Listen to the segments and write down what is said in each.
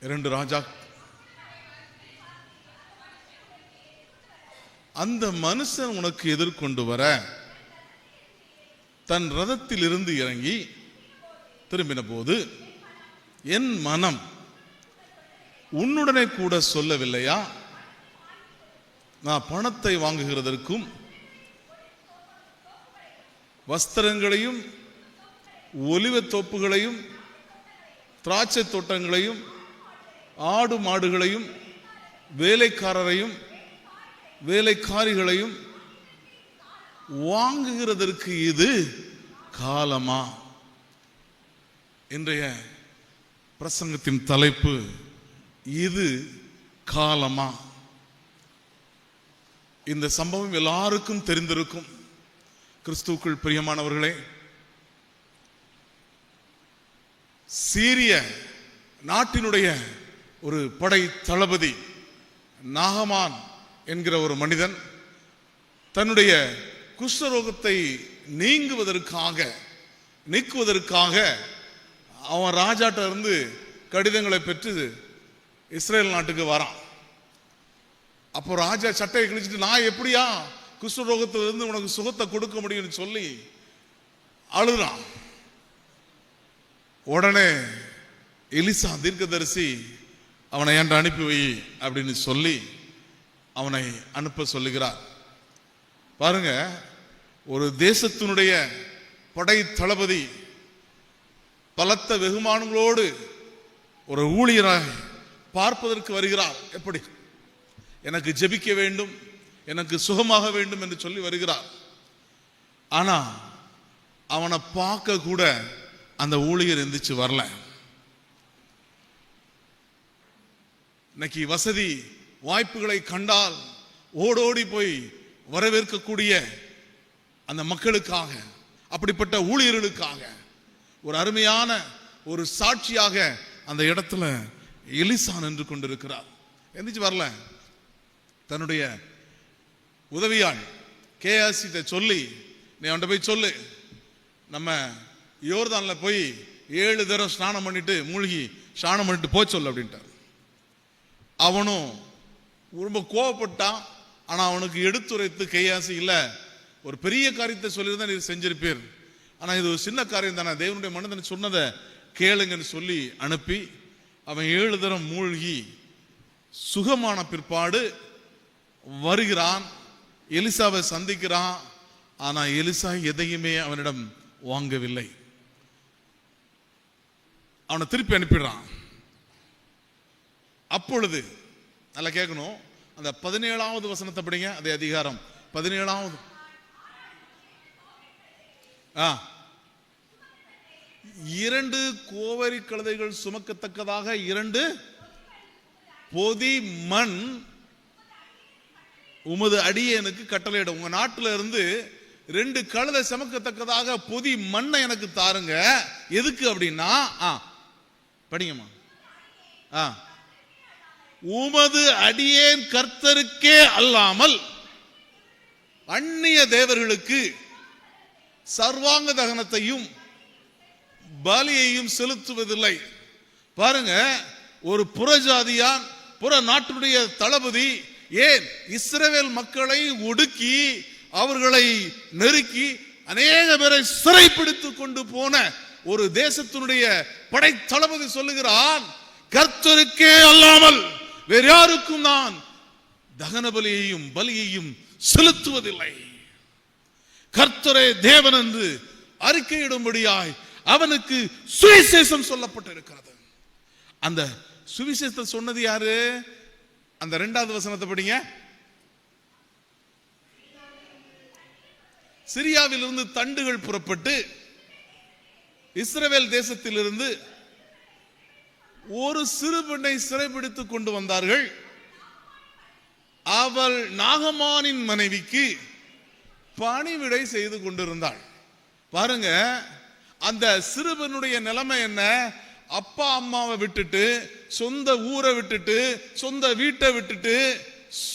2 ராஜா. அந்த மனுஷன் உனக்கு எதிர்கொண்டு வர தன் ரதத்தில் இருந்து இறங்கி திரும்பின போது என் மனம் உன்னுடனே கூட சொல்லவில்லையா, நான் பணத்தை வாங்குகிறதற்கும் வஸ்திரங்களையும் ஒலிவத் தோப்புகளையும் திராட்சை தோட்டங்களையும் ஆடு மாடுகளையும் வேலைக்காரரையும் வேலைக்காரிகளையும் வாங்குகிறதற்கு இது காலமா? இன்றைய பிரசங்கத்தின் தலைப்பு இது காலமா. இந்த சம்பவம் எல்லாருக்கும் தெரிந்திருக்கும். கிறிஸ்துவுக்குள் பிரியமானவர்களே, சீரிய நாட்டினுடைய ஒரு படை தளபதி நாகமான் என்கிற ஒரு மனிதன் தன்னுடைய குஷ்டரோகத்தை நீக்குவதற்காக அவன் ராஜாட்ட இருந்து கடிதங்களை பெற்று இஸ்ரேல் நாட்டுக்கு வரான். அப்போ ராஜா சட்டையை கிழிச்சிட்டு, நான் எப்படியா குஷ்டரோகத்திலிருந்து உனக்கு சுகத்தை கொடுக்க முடியும்னு சொல்லி அழுறான். உடனே எலிசா தீர்க்கதரிசி அவனை ஏன்டா அனுப்பி வை அப்படின்னு சொல்லி அவனை அனுப்ப சொல்லுகிறார். பாருங்க, ஒரு தேசத்தினுடைய படை தளபதி பலத்த வெகுமானங்களோடு ஒரு ஊழியராய் பார்ப்பதற்கு வருகிறார். எப்படி? எனக்கு ஜெபிக்க வேண்டும், எனக்கு சுகமாக வேண்டும் என்று சொல்லி வருகிறார். ஆனா அவனை பார்க்க கூட அந்த ஊழியர் எந்திரிச்சு வரல. இன்னைக்கு வசதி வாய்ப்புகளை கண்டால் ஓடோடி போய் வரவேற்கக்கூடிய அந்த மக்களுக்காக, அப்படிப்பட்ட ஊழியர்களுக்காக ஒரு அருமையான ஒரு சாட்சியாக அந்த இடத்துல எலிசா நின்று கொண்டிருக்கிறார். எந்திரிச்சு வரல. தன்னுடைய உதவியாள் கேஆர்சிட்ட சொல்லி, நீ அவன்கிட்ட போய் சொல்லு, நம்ம யோர்தான்ல போய் 7 தடவை ஸ்நானம் பண்ணிட்டு மூழ்கி ஸ்நானம் பண்ணிட்டு போய் சொல்லு அப்படின்ட்டார். அவனும் ரொம்ப கோவப்பட்டான். ஆனா அவனுக்கு எடுத்துரைத்து கேஆர்சி இல்ல, ஒரு பெரிய காரியத்தை சொல்லியிருந்தா நீ செஞ்சிருப்பீர், ஆனா இது ஒரு சின்ன காரியம் தானே, தேவனுடைய மனிதன் சொன்னதை கேளுங்கன்னு சொல்லி அனுப்பி அவன் 7 தடவை மூழ்கி சுகமான பிற்பாடு வருகிறான். எலிசாவை சந்திக்கிறான். ஆனா எலிசா எதையுமே அவனிடம் வாங்கவில்லை. அவனை திருப்பி அனுப்பிடுறான். அப்பொழுது நல்லா கேட்கணும், அந்த 17வது வசனத்தை படிங்க. அதே அதிகாரம் 17வது. 2 கோவரி கழுதைகள் சுமக்கத்தக்கதாக 2 பொதி மண் உமது அடியேனுக்கு கட்டளையிடும். உங்க நாட்டில இருந்து 2 கழுதை சுமக்கத்தக்கதாக பொதி மண்ணை எனக்கு தாருங்க. எதுக்கு அப்படின்னா, படிங்கம்மா, உமது அடியேன் கர்த்தருக்கே அல்லாமல் அந்நிய தேவர்களுக்கு சர்வாங்க தகனத்தையும் பலியையும் செலுத்துவதில்லை. பாருங்க, ஒரு புறஜாதியான், புற நாட்டினுடைய தளபதி ஏன் இஸ்ரவேல் மக்களை ஒடுக்கி அவர்களை நெருக்கி அநேக பேரை சிறைப்பிடித்து கொண்டு போன ஒரு தேசத்தினுடைய படை தளபதி சொல்லுகிறான், கர்த்தருக்கே அல்லாமல் வேறு யாருக்கும் நான் தகன பலியையும் செலுத்துவதில்லை. கர்த்தரே தேவன் என்று அறிக்கையிடும்படியாய் அவனுக்கு சுவிசேஷம் சொல்லப்பட்டிருக்கிறது. அந்த சுவிசேஷத்தை சொன்னது யாரு? அந்த 2வது வசனத்தை படிங்க. சிரியாவிலிருந்து தண்டுகள் புறப்பட்டு இஸ்ரவேல் தேசத்திலிருந்து ஒரு சிறு பெண்ணை சிறைபிடித்துக் கொண்டு வந்தார்கள். அவள் நாகமானின் மனைவிக்கு பணிவிடை செய்து கொண்டிருந்தாள். பாருங்க, அந்த சிறுவனுடைய நிலைமை என்ன? அப்பா அம்மாவை விட்டுட்டு, சொந்த ஊரை விட்டுட்டு, சொந்த வீட்டை விட்டுட்டு,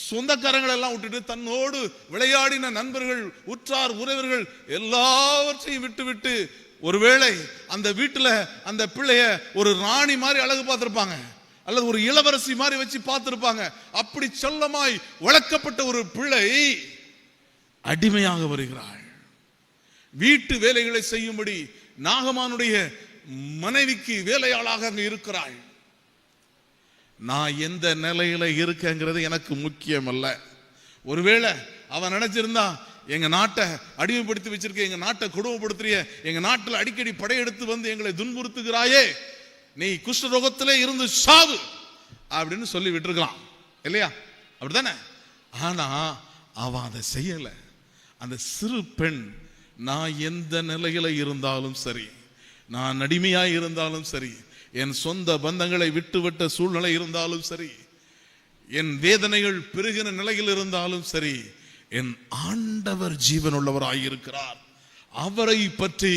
சொந்தக்காரங்களை எல்லாம் விட்டுட்டு, தன்னோடு விளையாடின நண்பர்கள், உற்றார் உறவர்கள் எல்லாவற்றையும் விட்டு ஒருவேளை அந்த வீட்டுல அந்த பிள்ளைய ஒரு ராணி மாதிரி அழகு பார்த்திருப்பாங்க. அல்லது ஒரு இளவரசி மாதிரி வச்சு பார்த்திருப்பாங்க. அப்படி செல்லமாய் வளர்க்கப்பட்ட ஒரு பிள்ளை அடிமையாக வருகிறாள். வீட்டு வேலைகளை செய்யும்படி நாகமானுடைய மனைவிக்கு வேலையாளாக அங்க இருக்கிறாள். நான் எந்த நிலையில இருக்கேங்கிறது எனக்கு முக்கியம் அல்ல. ஒருவேளை அவன் நினைச்சிருந்தா, எங்க நாட்டை அடிமைப்படுத்தி வச்சிருக்க, எங்க நாட்டை கொடுமைப்படுத்துறிய, எங்க நாட்டில் அடிக்கடி படையெடுத்து வந்து எங்களை துன்புறுத்துகிறாயே, நீ குஷ்டரோகத்திலே இருந்து சாவு அப்படின்னு சொல்லி விட்டுருக்கலாம் இல்லையா? அப்படித்தானே? ஆனா அவன் அதை செய்யல. அந்த சிறு பெண், நான் எந்த நிலையில இருந்தாலும் சரி, நான் அடிமையாய் இருந்தாலும் சரி, என் சொந்த பந்தங்களை விட்டுவிட்ட சூழ்நிலை இருந்தாலும் சரி, என் வேதனைகள் பெருகின நிலையில் இருந்தாலும் சரி, என் ஆண்டவர் ஜீவனுள்ளவராயிருக்கிறார், அவரை பற்றி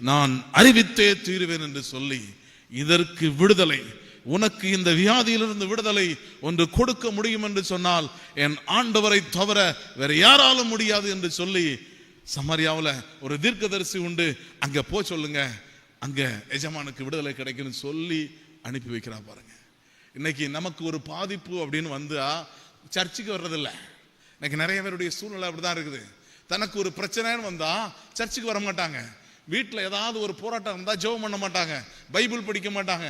நான் அறிவித்தே தீருவேன் என்று சொல்லி, இதற்கு விடுதலை, உனக்கு இந்த வியாதியிலிருந்து விடுதலை ஒன்று கொடுக்க முடியும் என்று சொன்னால் என் ஆண்டவரை தவிர வேற யாராலும் முடியாது என்று சொல்லி, சமாரியாவில் ஒரு தீர்க்கதரிசி உண்டு, அங்க போ சொல்லுங்க, அங்க எஜமானுக்கு விடுதலை கிடைக்குன்னு சொல்லி அனுப்பி வைக்கிறா பாருங்க. இன்னைக்கு நமக்கு ஒரு பாதிப்பு அப்படின்னு வந்தா சர்ச்சுக்கு வர்றதில்லை. இன்னைக்கு நிறைய பேருடைய சூழ்நிலை அப்படிதான் இருக்குது. தனக்கு ஒரு பிரச்சனைன்னு வந்தா சர்ச்சுக்கு வர மாட்டாங்க. வீட்டில் ஏதாவது ஒரு போராட்டம் இருந்தா ஜெபம் பண்ண மாட்டாங்க, பைபிள் படிக்க மாட்டாங்க.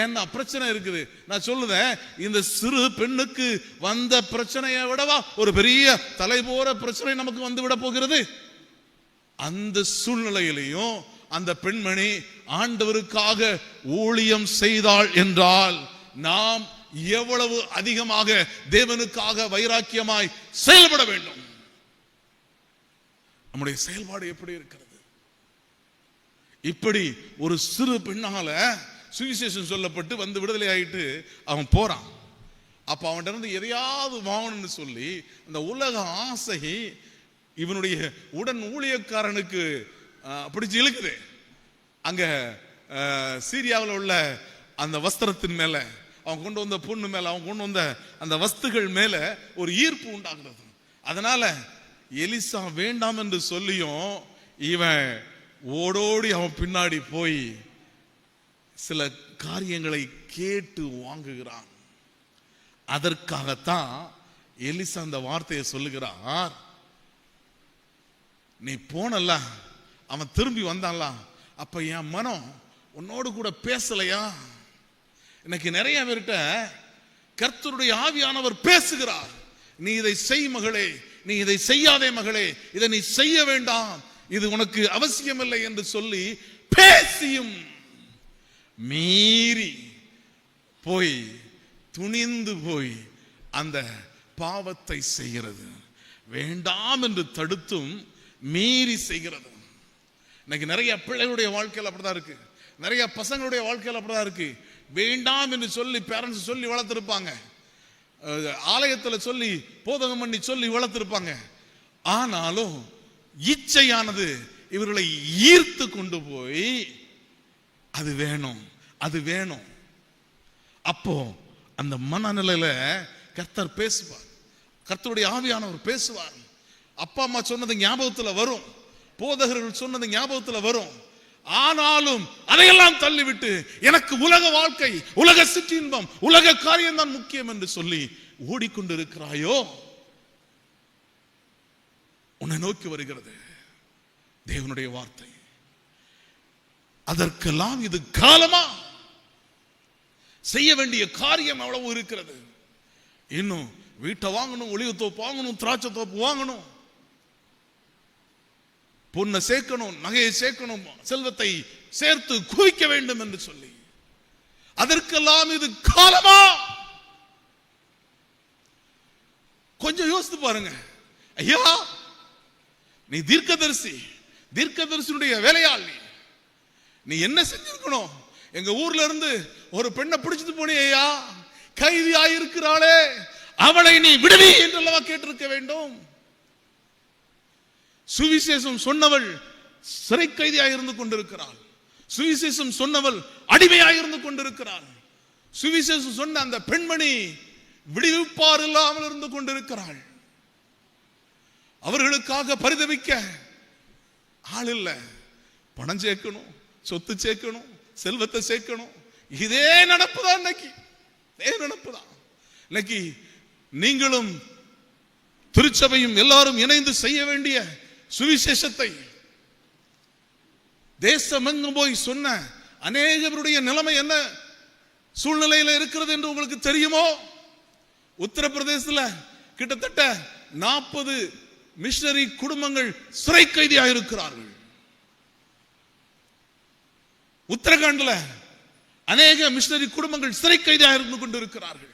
ஏன்னா பிரச்சனை இருக்குது. நான் சொல்லுவேன், இந்த சிறு பெண்ணுக்கு வந்த பிரச்சனையை விடவா ஒரு பெரிய தலைபோற பிரச்சனை நமக்கு வந்து விட போகிறது? அந்த சூழ்நிலையிலையும் அந்த பெண்மணி ஆண்டவருக்காக ஊழியம் செய்தாள் என்றால், நாம் எவ்வளவு அதிகமாக தேவனுக்காக வைராக்கியமாய் செயல்பட வேண்டும். நம்முடைய செயல்பாடு எப்படி இருக்கிறது? இப்படி ஒரு சிறு பெண்ணால சுவிசேஷம் சொல்லப்பட்டு வந்து விடுதலை ஆயிட்டு அவன் போறான். அப்ப அவன்கிட்ட இருந்து எதையாவது வாங்கணும்னு சொல்லி அந்த உலக ஆசை இவனுடைய உடன் ஊழியக்காரனுக்கு பிடிச்சு இழுக்குது. அங்க சீரியாவில் உள்ள அந்த வஸ்திரத்தின் மேல, அவன் கொண்டு வந்த பொண்ணு மேல, அவன் கொண்டு வந்த அந்த வஸ்துகள் மேல ஒரு ஈர்ப்பு உண்டாகிறது. அதனால எலிசா வேண்டாம் என்று சொல்லியும் இவன் ஓடோடி அவன் பின்னாடி போய் சில காரியங்களை கேட்டு வாங்குகிறான். அதற்காகத்தான் எலிசா அந்த வார்த்தையை சொல்லுகிறார், நீ போனல்ல, அவன் திரும்பி வந்தான்ல, அப்ப என் மனம் உன்னோடு கூட பேசலையா? இன்னைக்கு நிறைய பேர்கிட்ட கர்த்தருடைய ஆவியானவர் பேசுகிறார், நீ இதை செய் மகளே, நீ இதை செய்யாதே மகளே, இதை நீ செய்ய வேண்டாம், இது உனக்கு அவசியமில்லை என்று சொல்லி பேசியும் மீறி போய் துணிந்து போய் அந்த பாவத்தை செய்கிறது. வேண்டாம் என்று தடுத்தும் மீறி செய்கிறது. இன்னைக்கு நிறைய பிள்ளைகளுடைய வாழ்க்கையில் அப்படிதான் இருக்கு, நிறைய பசங்களுடைய வாழ்க்கையில் அப்படிதான் இருக்கு. வேண்டாம் என்று சொல்லி பேரண்ட்ஸ் சொல்லி வளர்த்திருப்பாங்க, ஆலயத்தில் சொல்லி போதகம் பண்ணி சொல்லி வளர்த்திருப்பாங்க. ஆனாலும் இச்சையானது இவர்களை ஈர்த்து கொண்டு போய் அது வேணும் அது வேணும். அப்போ அந்த மனநிலையில கர்த்தர் பேசுவார், கர்த்தருடைய ஆவியானவர் பேசுவார். அப்பா அம்மா சொன்னது ஞாபகத்தில் வரும், போதகர்கள் சொன்னது ஞாபகத்தில் வரும். ஆனாலும் அதையெல்லாம் தள்ளிவிட்டு எனக்கு உலக வாழ்க்கை, உலக சிற்றின்பம், உலக காரியம் தான் முக்கியம் என்று சொல்லி ஓடிக்கொண்டிருக்கிறாயோ, உன்னை நோக்கி வருகிறது தேவனுடைய வார்த்தை. அதற்கெல்லாம் இது காலமா? செய்ய வேண்டிய காரியம் அவ்வளவு இருக்கிறது. இன்னும் வீட்டை வாங்கணும், ஒளிவு தோப்பு வாங்கணும், திராட்சை தோப்பு வாங்கணும், பொண்ணை சேர்க்கணும், நகையை சேர்க்கணும், செல்வத்தை சேர்த்து குவிக்க வேண்டும் என்று சொல்லி, அதற்கெல்லாம் இது காலமா? கொஞ்சம் யோசித்து பாருங்க. ஐயா, நீ தீர்க்கதரிசி, தீர்க்கதரிசியுடைய வேலையாள், நீ என்ன செஞ்சிருக்கணும்? எங்க ஊர்ல இருந்து ஒரு பெண்ணை பிடிச்சிட்டு போனியா, கைதி ஆயிருக்கிறாளே, அவளை நீ விடுவி என்றல்லவா கேட்டிருக்க வேண்டும். சுவிசேஷம் சொன்னவள் சிறை கைதியாக இருந்து கொண்டிருக்கிறாள், சுவிசேஷம் சொன்னவள் அடிமையாக இருந்து கொண்டிருக்கிறாள், சுவிசேஷம் சொன்ன அந்த பெண்மணி விடுவிப்பார் இல்லாமல் இருந்து கொண்டிருக்கிறாள். அவர்களுக்காக பரிதவிக்க ஆள் இல்ல. பணம் சேர்க்கணும், சொத்து சேர்க்கணும், செல்வத்தை சேர்க்கணும், இதே நடப்புதான் இன்னைக்கு. நினைப்பு தான். இன்னைக்கு நீங்களும் திருச்சபையும் எல்லாரும் இணைந்து செய்ய வேண்டிய சுவிசேஷத்தை தேசமெங்கும் போய் சொன்ன அநேகருடைய நிலைமை என்ன சூழ்நிலையில் இருக்கிறது என்று உங்களுக்கு தெரியுமோ? உத்தரப்பிரதேசத்தில் கிட்டத்தட்ட 40 மிஷனரி குடும்பங்கள் சிறை கைதியாக இருக்கிறார்கள். உத்தரகாண்ட்ல அநேக மிஷனரி குடும்பங்கள் சிறை கைதியாக இருந்து கொண்டிருக்கிறார்கள்.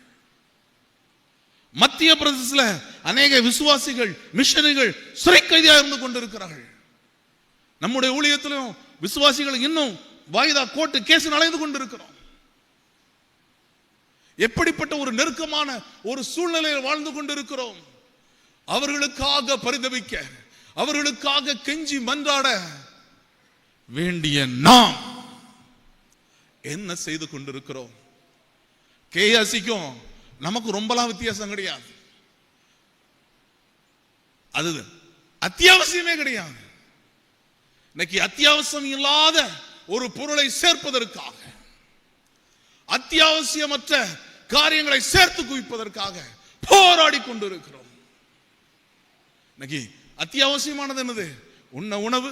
மத்திய பிரதேசத்தில் அநேக விசுவாசிகள் மிஷனரிகள் சிறை கைதியாக இருந்து கொண்டிருக்கிறார்கள். நம்முடைய ஊழியத்திலும் விசுவாசிகள் இன்னும் வாய்தா கோர்ட்டு கேஸ் அலைந்து கொண்டிருக்கிறோம். எப்படிப்பட்ட ஒரு நெருக்கமான ஒரு சூழ்நிலையில் வாழ்ந்து கொண்டிருக்கிறோம். அவர்களுக்காக பரிதபிக்க, அவர்களுக்காக கெஞ்சி மன்றாட வேண்டிய நாம் என்ன செய்து கொண்டிருக்கிறோம்? கேஆசிக்கும் நமக்கு ரொம்பலாம் வித்தியாசம் கிடையாது. அது அத்தியாவசியமே கிடையாது. இன்னைக்கு அத்தியாவசியம் இல்லாத ஒரு பொருளை சேர்ப்பதற்காக, அத்தியாவசியமற்ற காரியங்களை சேர்த்து குவிப்பதற்காக போராடி கொண்டிருக்கிறோம். இன்னைக்கு அத்தியாவசியமானது என்னது? உண்ண உணவு,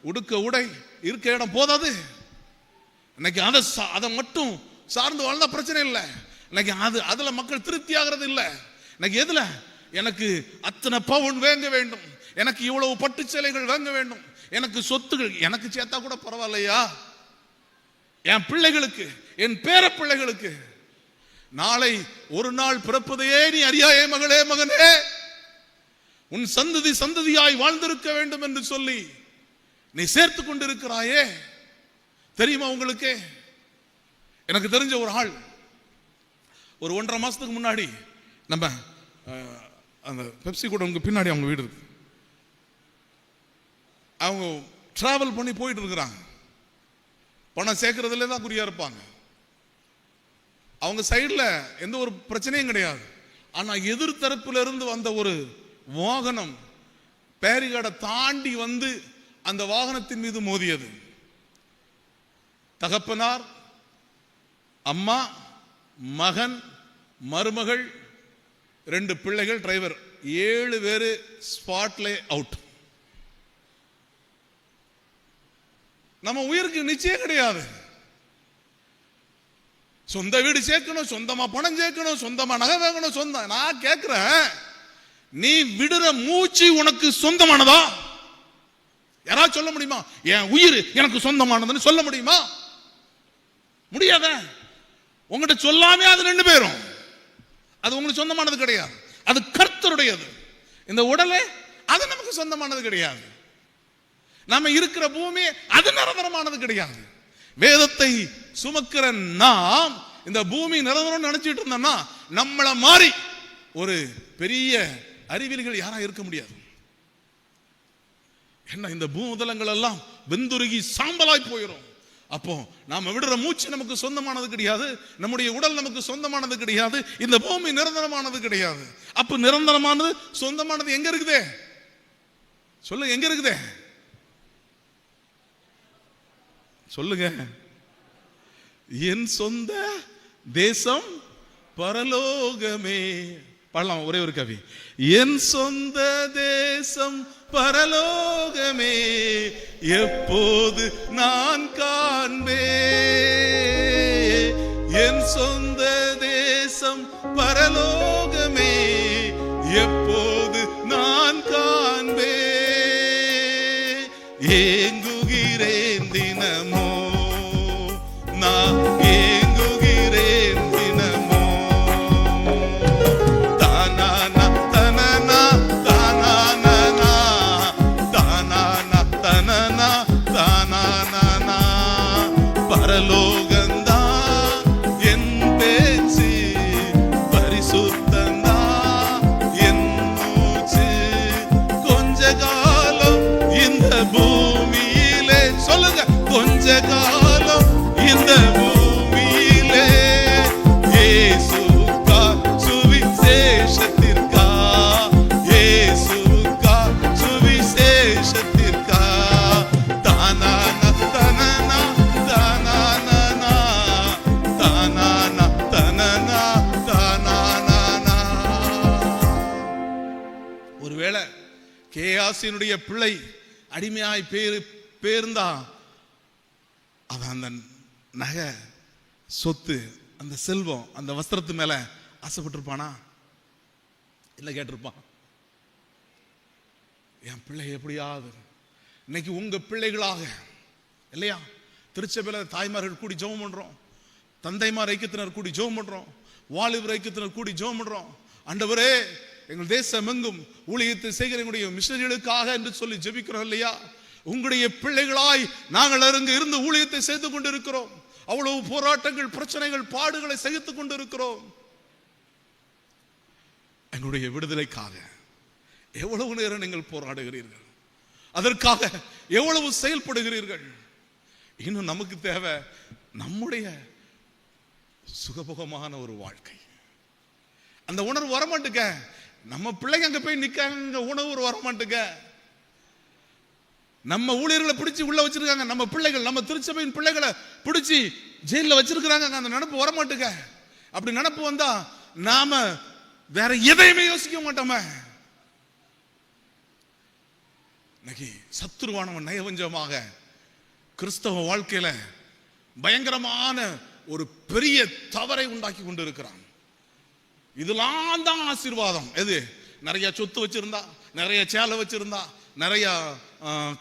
உடுக்க உடை, இருக்க இடம் போதாது. இன்னைக்கு அதை மட்டும் சார்ந்து வாழ்ந்தா பிரச்சனை இல்லை. இன்னைக்கு அதுல மக்கள் திருப்தி ஆகிறது இல்லை. இன்னைக்கு எதுல? எனக்கு அத்தனை பவுன் வாங்க வேண்டும், எனக்கு இவ்வளவு பட்டு சேலைகள் வாங்க வேண்டும், எனக்கு சொத்துகள் எனக்கு சேர்த்தா கூட பரவாயில்லையா, என் பிள்ளைகளுக்கு, என் பேர பிள்ளைகளுக்கு நாளை ஒரு நாள் பிறப்பதையே நீ அறியாயே மகளே மகனே, உன் சந்ததி சந்ததியாய் வாழ்ந்திருக்க வேண்டும் என்று சொல்லி நீ சேர்த்து கொண்டிருக்கிறாயே. தெரியுமா உங்களுக்கு? எனக்கு தெரிஞ்ச ஒரு ஆள் ஒரு 1.5 மாசத்துக்கு முன்னாடி நம்ம அந்த பெப்சி கூட பின்னாடி அவங்க வீடு இருக்கு, அவங்க டிராவல் பண்ணி போயிட்டு இருக்கிறாங்க. பணம் சேர்க்கறதுல தான் குறியா இருப்பாங்க. அவங்க சைடில் எந்த ஒரு பிரச்சனையும் கிடையாது. ஆனா எதிர்த்தரப்புல இருந்து வந்த ஒரு வாகனம் பேரிகார்டை தாண்டி வந்து அந்த வாகனத்தின் மீது மோதியது. தகப்பனார், அம்மா, மகன், மருமகள், 2 பிள்ளைகள், டிரைவர், 7 பேரு ஸ்பாட்ல அவுட். நம்ம உயிருக்கு நிச்சயம் கிடையாது. சொந்த வீடு சேர்க்கணும், சொந்தமா பணம் சேர்க்கணும், சொந்தமா நகை வாங்கணும், சொந்தம். நான் கேட்கிறேன், நீ விடுற மூச்சு உனக்கு சொந்தமானதா? யாராவது சொல்ல முடியுமா? என் உயிர் எனக்கு சொந்தமானதுன்னு சொல்ல முடியுமா? முடியாத. உங்ககிட்ட சொல்லாமே அது 2 பேரும், அது உங்களுக்கு சொந்தமானது கிடையாது. அது கர்த்தருடையது. இந்த உடலே அது நமக்கு சொந்தமானது கிடையாது. நாம இருக்கிற பூமி அது நிரந்தரமானது கிடையாது. வேதத்தை சுமக்கிற நாம் இந்த பூமி நிரந்தரம் நினைச்சிட்டு இருந்தோம்னா நம்மள மாறி ஒரு பெரிய அறிவியல்கள் யாரா இருக்க முடியாது. என்ன, இந்த பூதலங்கள் எல்லாம் வெந்துருகி சாம்பலாய் போயிடும். அப்போ நாம விடுற மூச்சு நமக்கு சொந்தமானது கிடையாது, நம்முடைய உடல் நமக்கு சொந்தமானது கிடையாது, இந்த பூமி நிரந்தரமானது கிடையாது. அப்ப நிரந்தரமானது சொந்தமானது எங்க இருக்குதே? சொல்லுங்க, எங்க இருக்குதே? சொல்லுங்க. என் சொந்த தேசம் பரலோகமே. பாடலாம் ஒரே ஒரு கவி. என் சொந்த தேசம் பரலோகமே, எப்போது நான் காண்பே. என் சொந்த தேசம் பரலோகமே, எப்போது நான் காண்பே. ஏங்குகிறேன் தினமோ, நான் ஏங்குகிறேன் தினமோ. தானானா தனனா தானானா தானானா தனனா தானானா. பரலோகந்தா என் பேச்சு, பரிசுத்தந்தா கேயாசினுடைய பிள்ளை அடிமையாய் பேர்ந்தா அவன் அந்த நகை, சொத்து, அந்த செல்வம், அந்த வஸ்திரத்து மேல ஆசைப்பட்டிருப்பானா? இல்ல கேட்டிருப்பான், என் பிள்ளை எப்படியாவது இன்னைக்கு உங்க பிள்ளைகளாக இல்லையா? திருச்சபையில தாய்மார்கள் கூடி ஜெபம் பண்றோம், தந்தைமார் ஐக்கியத்தினர் கூடி ஜெபம் பண்றோம், வாலிபர் ஐக்கியத்தினர் கூடி ஜெபம் பண்றோம். ஆண்டவரே, எங்கள் தேசம் எங்கும் ஊழியத்தை செய்கிற எங்களுடைய மிஷனரிகளுக்காக என்று சொல்லி ஜெபிக்கிறோம் இல்லையா? உங்களுடைய பிள்ளைகளாய் நாங்கள் அருங்க இருந்து ஊழியத்தை செய்து கொண்டிருக்கிறோம். அவ்வளவு போராட்டங்கள், பிரச்சனைகள், பாடுகளை சகித்துக் கொண்டிருக்கிறோம். எங்களுடைய விடுதலைக்காக எவ்வளவு நேரம் நீங்கள் போராடுகிறீர்கள், அதற்காக எவ்வளவு செயல்படுகிறீர்கள். இன்னும் நமக்கு தேவை நம்முடைய சுகபோகமான ஒரு வாழ்க்கை. அந்த உணர்வு வரமாட்டுக்க. நம்ம பிள்ளைங்க அங்க போய் நிக்காங்க, உணர்வு வரமாட்டுக்க. நம்ம ஊழியர்களை பிடிச்சி உள்ள வச்சிருக்காங்க, நம்ம பிள்ளைகள், நம்ம திருச்சபையின் பிள்ளைகளை பிடிச்சி ஜெயில வச்சிருக்கிறாங்க. அந்த நினைப்பு வரமாட்டுக்க. அப்படி நினைப்பு வந்தா நாம வேற எதையுமே யோசிக்க மாட்டோமே. இன்னைக்கு சத்துருவானவன் நயவஞ்சமாக கிறிஸ்தவ வாழ்க்கையில பயங்கரமான ஒரு பெரிய தவறை உண்டாக்கி கொண்டு இருக்கிறான். இதெல்லாம் தான் ஆசீர்வாதம். எது? நிறைய சொத்து வச்சிருந்தா, நிறைய சேலை வச்சிருந்தா, நிறைய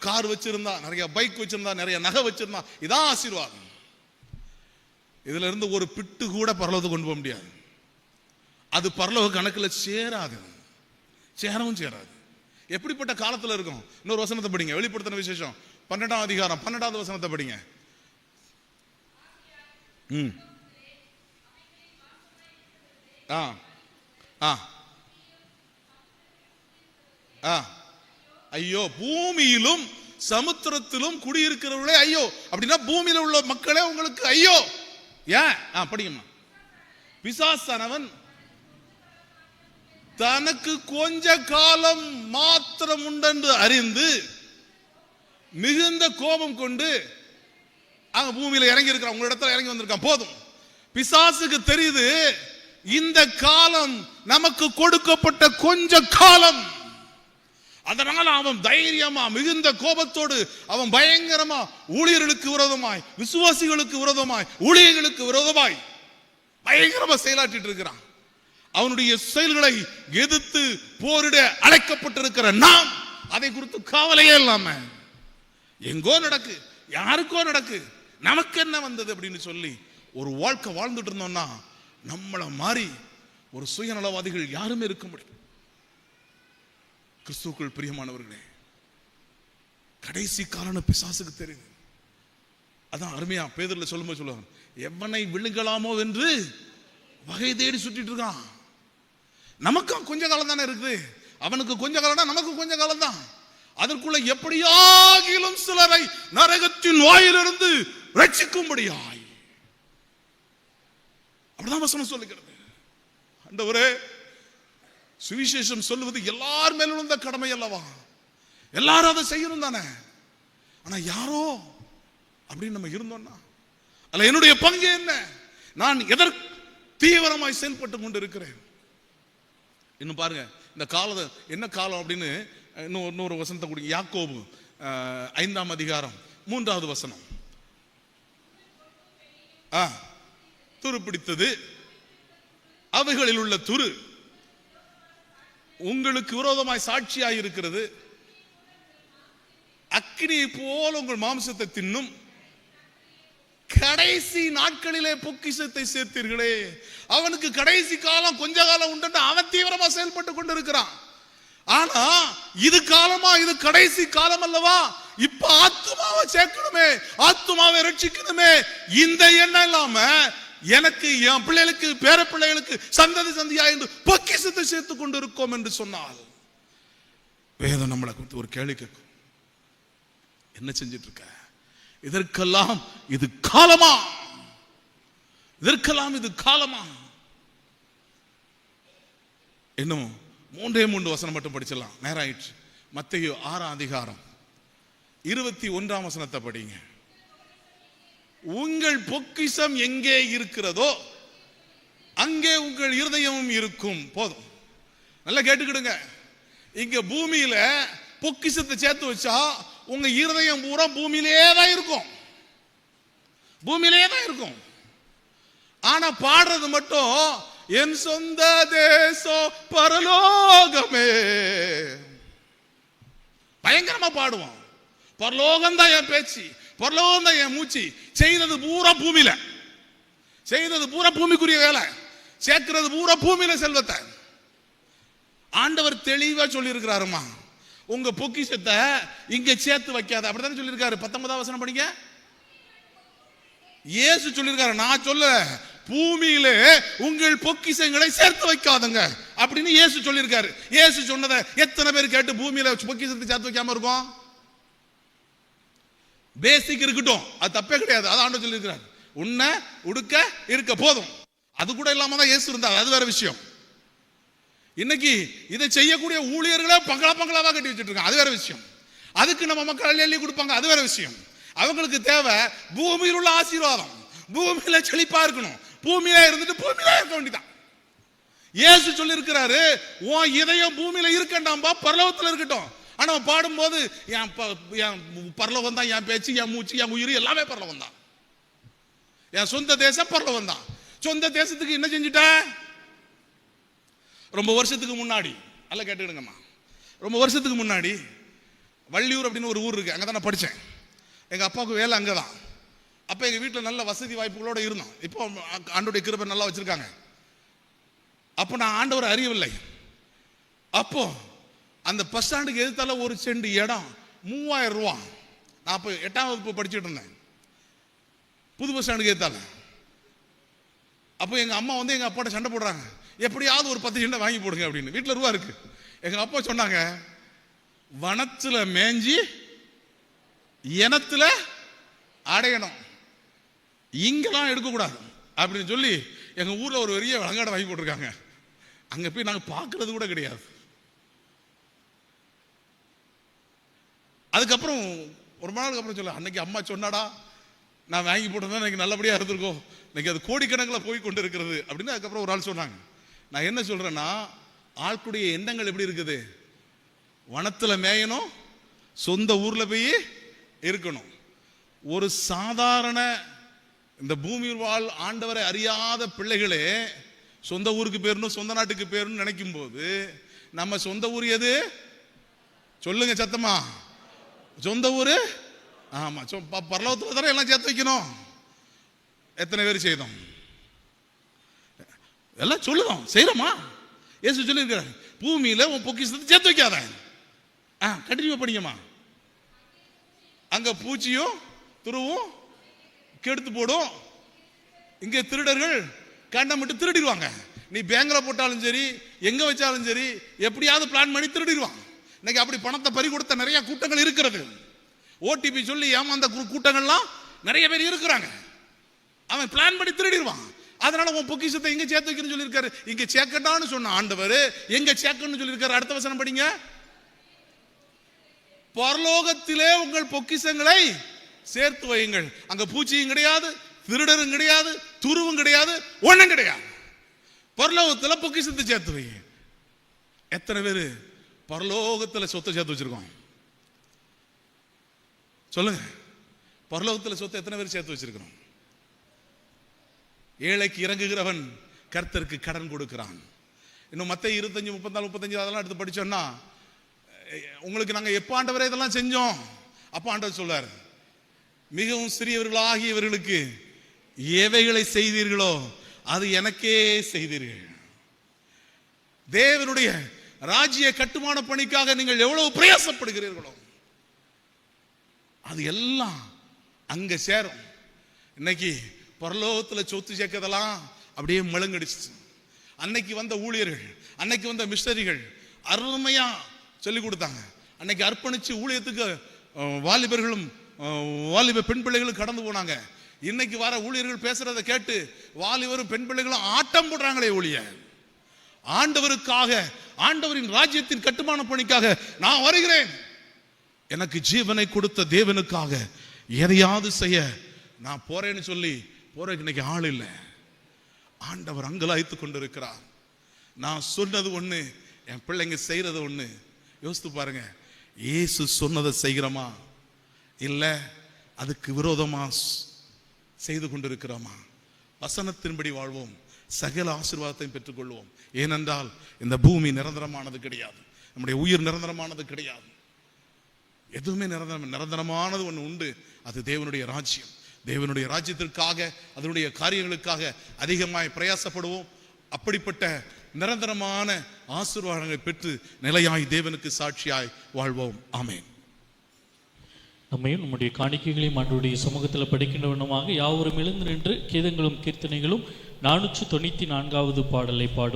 கார் வச்சிருந்தா, நிறைய பைக் வச்சிருந்தா, நிறைய நகை வச்சிருந்தா, இதான் ஆசீர்வாதம். இதுல இருந்து ஒரு பிட்டு கூட பரலோகத்துக்கு கொண்டு போக முடியாது. அது பரலோக கணக்குல சேராது, சேரவும் சேராது. எப்படிப்பட்ட காலத்துல இருக்கும்? இன்னொரு வசனத்தை படிங்க, வெளிப்படுத்தின விசேஷம் 12ஆம் அதிகாரம் 12வது வசனத்தை படிங்க. ஐயோ, பூமியிலும் சமுத்திரத்திலும் குடியிருக்கிறவர்களே ஐயோ. அப்படின்னா பூமியில உள்ள மக்களே உங்களுக்கு ஐயோ. ஏன்? படிங்கம்மா. பிசாசானவன் தனக்கு கொஞ்ச காலம் மாத்திரம் உண்டென்று அறிந்து மிகுந்த கோபம் கொண்டு அங்க பூமியில இறங்கி இருக்கிறான், உங்க இடத்துல இறங்கி வந்திருக்கான். போதும். பிசாசுக்கு தெரியுது இந்த காலம் நமக்கு கொடுக்கப்பட்ட கொஞ்ச காலம். அதனால அவன் தைரியமா மிகுந்த கோபத்தோடு அவன் பயங்கரமா ஊழியர்களுக்கு விரோதமாய், விசுவாசிகளுக்கு விரோதமாய், ஊழியர்களுக்கு விரோதமாய் பயங்கரமா செயலாற்றிட்டு இருக்கிறான். அவனுடைய செயல்களை எதிர்த்து போரிட அழைக்கப்பட்டிருக்கிற நாம் அதை குறித்து கவலையே இல்லாம எங்கோ நடக்கு, யாருக்கோ நடக்கு, நமக்கு என்ன வந்தது அப்படின்னு சொல்லி ஒரு வாழ்க்கை வாழ்ந்துட்டு இருந்தோம்னா நம்மள மாறி ஒரு சுயநலவாதிகள் யாருமே இருக்க முடியும். கிறிஸ்துவுக்குள் பிரியமானவர்களே, கடைசி காலம் பிசாசுக்கு தெரியுது. அதான் அருமையா பேதுருல சொல்லும்போது சொல்லுவாங்க, எவனை விழுங்கலாமோ என்று வகை தேடி சுற்றிட்டு இருக்கான். நமக்கும் கொஞ்ச காலம் தானே இருக்குது, அவனுக்கு கொஞ்ச காலம், நமக்கு கொஞ்ச காலம் தான். அதற்குள்ள எப்படியாகிலும் சிலரை நரகத்தின் வாயிலிருந்து ரட்சிக்கும்படியாய் அப்படிதான் வசனம் சொல்லுகிறது. ஆண்டவரே, சுவிசேஷம் சொல்லுவது எல்லார் மேலும் இருந்த கடமை அல்லவா? எல்லாரும் அதை செய்யணும் தானே. ஆனா யாரோ அப்படின்னு நம்ம இருந்தோம்னா அல்ல, என்னுடைய பங்கு என்ன? நான் எதற்கு தீவிரமாய் செயல்பட்டு கொண்டு இருக்கிறேன்? இன்னும் பாருங்க, இந்த காலம் என்ன காலம் அப்படின்னு இன்னொரு வசனத்தை கொடுங்க. யாக்கோபு 5ஆம் அதிகாரம் 3வது வசனம். துரு பிடித்தது, அவைகளில் உள்ள துரு உங்களுக்கு விரோதமாய் சாட்சியாய் இருக்கிறது. அக்கினி போல உங்கள் மாம்சத்தை தின்னும், கடைசி நாட்களிலே பொக்கிஷத்தை சேர்த்தீர்களே. அவனுக்கு கடைசி காலம் கொஞ்ச காலம் உண்டு, அவன் தீவிரமா செயல்பட்டு கொண்டிருக்கிறான். ஆனா இது காலமா, இது கடைசி காலம் அல்லவா? இப்ப ஆத்துமாவை சேர்க்கணுமே, ஆத்துமாவை ரட்சிக்கணுமே. இந்த எண்ணம் இல்லாம எனக்கு, என் பிள்ளைகளுக்கு, பேர பிள்ளைகளுக்கு, சந்ததி சந்தியா என்று பொக்கிஷத்தை சேர்த்து கொண்டு இருக்கோம் என்று சொன்னால் வேதம் நம்மளை குறித்து ஒரு கேள்வி கேட்கும். என்ன செஞ்சிட்டு இருக்க? இதற்கெல்லாம் இது காலமா? இதற்கெல்லாம் இது காலமா? இன்னும் 3 வசனம் மட்டும் படிச்சிடலாம், நேரம் ஆயிடுச்சு. மத்தேயு 6ஆம் அதிகாரம் 21ஆம் வசனத்தை படிங்க. உங்கள் பொக்கிஷம் எங்கே இருக்கிறதோ அங்கே உங்கள் இருதயமும் இருக்கும். போதும், நல்லா கேட்டுக்கிடுங்க. இங்க பூமியில பொக்கிஷத்தை சேர்த்து வச்சா உங்க இருதயம் பூரா பூமியிலே தான் இருக்கும், பூமியிலே தான் இருக்கும். ஆனா பாடுறது மட்டும் என் சொந்த தேசம் பரலோகமே, பயங்கரமா பாடுவோம். பரலோகம் தான் என் பேச்சு, பரலோகம் தான் என் மூச்சு. செய்தது பூரா பூமியில, செய்தது பூரா பூமிக்குரிய வேலை, சேர்க்கிறது பூரா பூமியில செல்வத்தை. ஆண்டவர் தெளிவா சொல்லி இருக்கிறாருமா, உங்க பொக்கிஷத்தை இங்க சேர்த்து வைக்காத, அப்படித்தானே சொல்லியிருக்காரு. 19ஆம் வசனம் படிங்க. இயேசு சொல்லியிருக்காரு, நான் சொல்ல, பூமியிலே உங்கள் பொக்கிஷங்களை சேர்த்து வைக்காதங்க அப்படின்னு இயேசு சொல்லியிருக்காரு. இயேசு சொன்னதை எத்தனை பேர் கேட்டு பூமியில பொக்கிஷத்தை சேர்த்து வைக்காம இருக்கும்? பேசிக் இருக்கட்டும், அது தப்பே கிடையாது, அது ஆண்டவர் சொல்லியிருக்கிறார். உன்ன உடுக்க இருக்க போதும், அது கூட இல்லாம தான் இயேசு இருந்தார், அது வேற விஷயம். இன்னைக்கு இதை செய்யக்கூடிய ஊழியர்களே பங்களாவா கட்டி வச்சுட்டு இருக்காங்க, அது வேற விஷயம். அதுக்கு நம்ம மக்கள் எழுதி கொடுப்பாங்க, அது வேற விஷயம். அவங்களுக்கு தேவை பூமியில் உள்ள ஆசீர்வாதம், பூமியில செழிப்பா இருக்கணும், பூமியில இருந்துட்டு பூமியில இருக்க வேண்டியதான். இயேசு சொல்லி இருக்கிறாரு, உன் இதயம் பூமியில இருக்கண்டாம்பா, பரலோகத்தில் இருக்கட்டும். ஆனா பாடும்போது என் பரலோகம் தான் என் பேச்சு, என் மூச்சு, என் உயிர் எல்லாமே பரலோகம் தான், என் சொந்த தேசம் பரலோகம் தான். சொந்த தேசத்துக்கு என்ன செஞ்சுட்ட? ரொம்ப வருஷத்துக்கு முன்னாடி, அல்ல கேட்டுக்கிடுங்கம்மா, ரொம்ப வருஷத்துக்கு முன்னாடி வள்ளியூர் அப்படின்னு ஒரு ஊர் இருக்கு, அங்கே தான் நான் படித்தேன். எங்கள் அப்பாவுக்கு வேலை அங்கே தான். அப்போ எங்கள் வீட்டில் நல்ல வசதி வாய்ப்புகளோடு இருந்தோம். இப்போ ஆண்டோடைய கிருபை நல்லா வச்சுருக்காங்க. அப்போ நான் ஆண்டவரை அறியவில்லை. அப்போ அந்த பஸ் ஸ்டாண்டுக்கு எதிர்த்தால ஒரு செண்டு இடம் 3000 ரூபா. நான் அப்போ 8ஆம் வகுப்பு படிச்சுட்டு இருந்தேன், புது பஸ் ஸ்டாண்டுக்கு எதிர்த்தால. அப்போ எங்கள் அம்மா வந்து எங்கள் அப்பாட்ட சண்டை போடுறாங்க, எப்படியாவது ஒரு 10 செண்டை வாங்கி போடுங்க அப்படின்னு. வீட்டில் ரூபா இருக்கு. எங்கள் அப்பா சொன்னாங்க, வனத்தில் மேஞ்சி இனத்துல அடையணும், இங்கெல்லாம் எடுக்கக்கூடாது அப்படின்னு சொல்லி எங்கள் ஊரில் ஒரு பெரிய வழங்காடை வாங்கி போட்டிருக்காங்க. அங்கே போய் நாங்கள் பார்க்கறது கூட கிடையாது. அதுக்கப்புறம் ஒரு நாளுக்கு அப்புறம் சொல்ல, அன்னைக்கு அம்மா சொன்னாடா, நான் வாங்கி போட்டிருந்தா எனக்கு நல்லபடியாக இருந்திருக்கோம், இன்னைக்கு அது கோடிக்கணக்கில் போய் கொண்டு இருக்கிறது அப்படின்னு. அதுக்கப்புறம் ஒரு ஆள் சொன்னாங்க. நான் என்ன சொல்றேன்னா, ஆட்களுடைய எண்ணங்கள் எப்படி இருக்குது? வனத்தில் மேயணும், சொந்த ஊர்ல போய் இருக்கணும். ஒரு சாதாரண இந்த பூமியில் வாழ் ஆண்டவரை அறியாத பிள்ளைகளே சொந்த ஊருக்கு போயிடணும், சொந்த நாட்டுக்கு போயிடணும் நினைக்கும் போது, நம்ம சொந்த ஊர் எது சொல்லுங்க சத்தமா? சொந்த ஊரு ஆமா, பரலோகத்துல தானே எல்லாம் சேர்த்து வைக்கணும். எத்தனை பேர் செய்தோம்? எல்லாம் சொல்லுதோம், செய்யறோமா? இயேசு சொல்லியிருக்கிறார், பூமியில உன் பொக்கிஷத்தை சேர்த்து வைக்காத. கண்டினியூ படிங்கம்மா. அங்க பூச்சியும் துருவும் கெடுத்து போடும், இங்க திருடர்கள் கண்டம் விட்டு திருடிடுவாங்க. நீ பேங்க்ல போட்டாலும் சரி, எங்க வச்சாலும் சரி, எப்படியாவது பிளான் பண்ணி திருடிடுவான். இன்னைக்கு அப்படி பணத்தை பறி கொடுத்த நிறைய கூட்டங்கள் இருக்கிறது. ஓடிபி சொல்லி ஏமாந்த கூட்டங்கள்லாம் நிறைய பேர் இருக்கிறாங்க. அவன் பிளான் பண்ணி திருடிடுவான். அதனால உன் பொக்கிஷத்தை எங்க சேர்த்து வைக்கணும்னு சொல்லியிருக்காரு. இங்க சேர்க்கட்டான்னு சொன்ன ஆண்டவர் எங்க சேர்க்கணும்னு சொல்லியிருக்காரு. அடுத்த வசனம் படிங்க. பரலோகத்திலே உங்கள் பொக்கிஷங்களை சேர்த்து வையுங்கள். அங்க பூச்சியும் கிடையாது, திருடரும் கிடையாது, துருவும் கிடையாது, ஒண்ணும் கிடையாது. பரலோகத்தில் பொக்கிஷத்தை சேர்த்து வை. எத்தனை பேரு பரலோகத்தில் சொத்தை சேர்த்து வச்சிருக்கோம் சொல்லுங்க? பரலோகத்தில் சொத்தை எத்தனை பேர் சேர்த்து வச்சிருக்கிறோம்? ஏழைக்கு இறங்குகிறவன் கர்த்தருக்கு கடன் கொடுக்கிறான். இன்னும் மத்தேயு 25, 34, 35 அதெல்லாம் எடுத்து படிச்சோம்னா, உங்களுக்கு நாங்க எப்ப ஆண்டவரே இதெல்லாம் செஞ்சோம்? அப்ப ஆண்டவர் சொல்றாரு, மிகவும் சிறியவர்களாகியவர்களுக்கு எவைகளை செய்தீர்களோ அது எனக்கே செய்தீர்கள். தேவனுடைய ராஜ்ய கட்டுமான பணிக்காக நீங்கள் எவ்வளவு பிரயாசப்படுகிறீர்களோ அது எல்லாம் அங்க சேரும். இன்னைக்கு பரலோகத்தில் சொத்து சேர்க்கதெல்லாம் அப்படியே முழங்கடிச்சு. அன்னைக்கு வந்த ஊழியர்கள், அன்னைக்கு வந்த மிஷனரிகள் அருமையா சொல்லி கொடுத்தாங்க. அன்னைக்கு அர்ப்பணிச்சு ஊழியத்துக்கு வாலிபர்களும் வாலிப பெண் பிள்ளைகளும் கடந்து போனாங்க. இன்னைக்கு வர ஊழியர்கள் பேசுறதை கேட்டு வாலிபரும் பெண் பிள்ளைகளும் ஆட்டம் போடுறாங்களே ஒழிய, ஆண்டவருக்காக, ஆண்டவரின் ராஜ்யத்தின் கட்டுமான பணிக்காக நான் வருகிறேன், எனக்கு ஜீவனை கொடுத்த தேவனுக்காக எதையாவது செய்ய நான் போறேன்னு சொல்லி போறதுக்கு இன்னைக்கு ஆள் இல்லை. ஆண்டவர் அங்கலாய்த்து கொண்டிருக்கிறார். நான் சொன்னது ஒண்ணு, என் பிள்ளைங்க செய்யறது ஒண்ணு. யோசித்து பாருங்க. இயேசு சொன்னதை செய்கிறோமா, இல்லை அதுக்கு விரோதமா செய்து கொண்டிருக்கிறோமா? வசனத்தின்படி வாழ்வோம், சகல ஆசீர்வாதத்தையும் பெற்றுக்கொள்வோம். ஏனென்றால் இந்த பூமி நிரந்தரமானது கிடையாது, நம்முடைய உயிர் நிரந்தரமானது கிடையாது. எதுவுமே நிரந்தரமானது ஒன்று உண்டு, அது தேவனுடைய ராஜ்யம். தேவனுடைய ராஜ்யத்திற்காக, அதனுடைய காரியங்களுக்காக அதிகமாய் பிரயாசப்படுவோம். அப்படிப்பட்ட நிரந்தரமான ஆசீர்வாதங்களை பெற்று நிலையாய் தேவனுக்கு சாட்சியாய் வாழ்வோம். ஆமென். நம்மையும் நம்முடைய காணிக்கைகளையும் ஆண்டவருடைய சமூகத்தில் படிக்கின்ற வண்ணமாக யாவரும் எழுந்து நின்று கீதங்களும் கீர்த்தனைகளும் 494வது பாடலை பாடுவோம்.